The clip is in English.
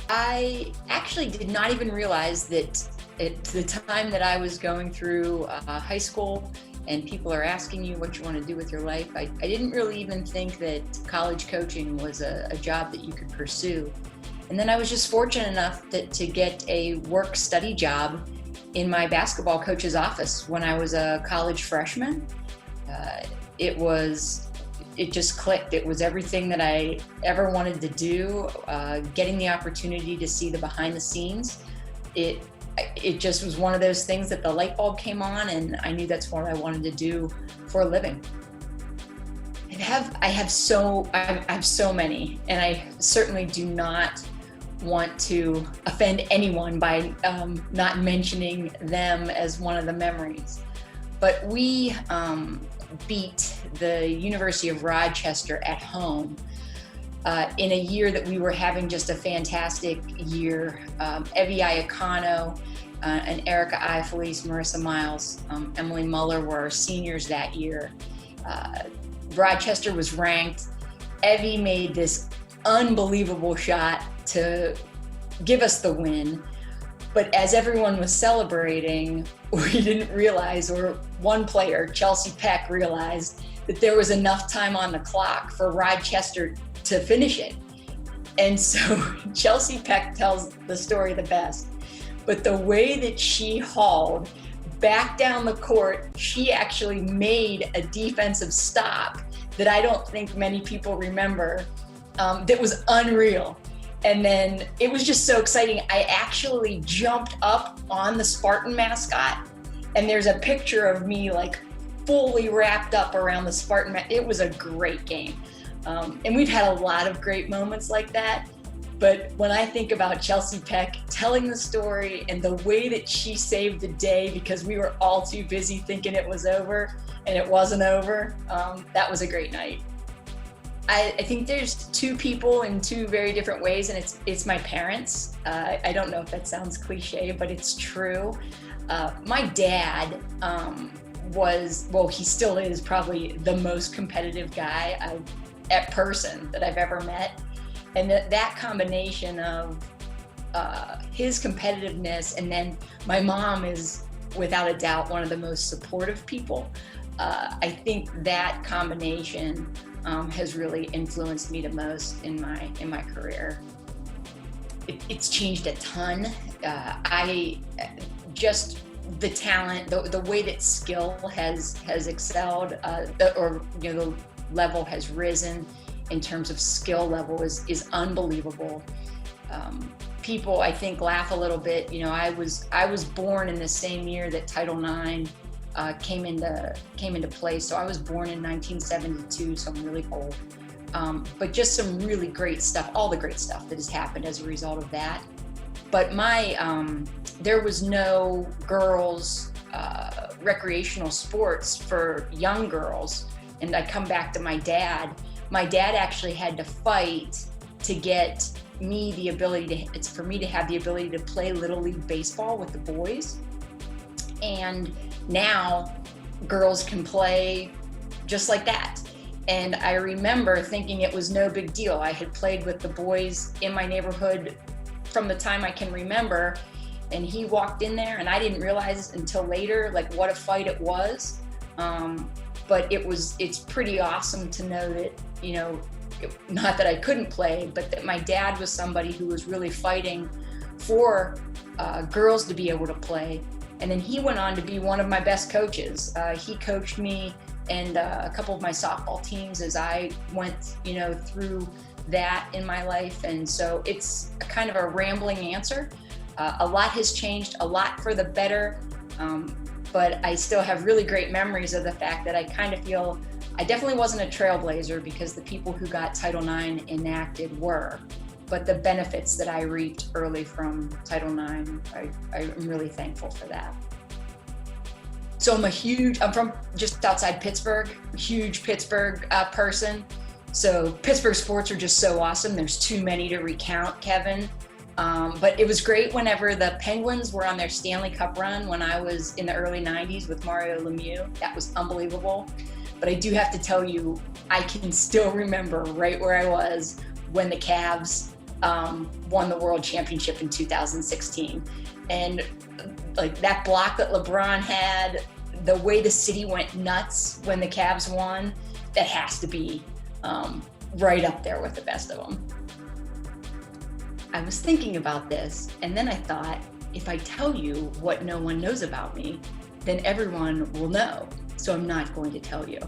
I actually did not even realize that at the time that I was going through high school and people are asking you what you want to do with your life, I didn't really even think that college coaching was a job that you could pursue. And then I was just fortunate enough to get a work-study job in my basketball coach's office when I was a college freshman. It just clicked. It was everything that I ever wanted to do. Getting the opportunity to see the behind the scenes, it just was one of those things that the light bulb came on, and I knew that's what I wanted to do for a living. I have so many, and I certainly do not want to offend anyone by not mentioning them as one of the memories. But we beat the University of Rochester at home in a year that we were having just a fantastic year. Evie Iacano and Erica Ifelice, Marissa Miles, Emily Muller were our seniors that year. Rochester was ranked. Evie made this unbelievable shot to give us the win. But as everyone was celebrating, we didn't realize, or one player, Chelsea Peck, realized that there was enough time on the clock for Rochester to finish it. And so Chelsea Peck tells the story the best. But the way that she hauled back down the court, she actually made a defensive stop that I don't think many people remember, that was unreal. And then it was just so exciting. I actually jumped up on the Spartan mascot, and there's a picture of me like fully wrapped up around the Spartan mascot. It was a great game. And we've had a lot of great moments like that. But when I think about Chelsea Peck telling the story and the way that she saved the day because we were all too busy thinking it was over and it wasn't over, that was a great night. I think there's two people in two very different ways, and it's my parents. I don't know if that sounds cliche, but it's true. My dad he still is probably the most competitive guy person that I've ever met. And that combination of his competitiveness, and then my mom is without a doubt one of the most supportive people. I think that combination has really influenced me the most in my career. It's changed a ton. Just the talent, the way that skill has excelled, the level has risen in terms of skill level is unbelievable. People, I think, laugh a little bit. I was born in the same year that Title IX came into play. So I was born in 1972, so I'm really old. But just some really great stuff, all the great stuff that has happened as a result of that. But there was no girls' recreational sports for young girls. And I come back to my dad. My dad actually had to fight to get me the ability for me to have the ability to play Little League baseball with the boys. And now girls can play just like that. And I remember thinking it was no big deal. I had played with the boys in my neighborhood from the time I can remember. And he walked in there, and I didn't realize until later, like, what a fight it was. But it's pretty awesome to know that, not that I couldn't play, but that my dad was somebody who was really fighting for girls to be able to play. And then he went on to be one of my best coaches. He coached me and a couple of my softball teams as I went, through that in my life. And so it's a kind of a rambling answer. A lot has changed, a lot for the better. But I still have really great memories of the fact that I kind of feel I definitely wasn't a trailblazer because the people who got Title IX enacted were. But the benefits that I reaped early from Title IX, I'm really thankful for that. So I'm from just outside Pittsburgh, huge Pittsburgh person. So Pittsburgh sports are just so awesome. There's too many to recount, Kevin. But it was great whenever the Penguins were on their Stanley Cup run when I was in the early 90s with Mario Lemieux. That was unbelievable. But I do have to tell you, I can still remember right where I was when the Cavs won the world championship in 2016. And like that block that LeBron had, the way the city went nuts when the Cavs won, that has to be right up there with the best of them. I was thinking about this, and then I thought, if I tell you what no one knows about me, then everyone will know. So I'm not going to tell you.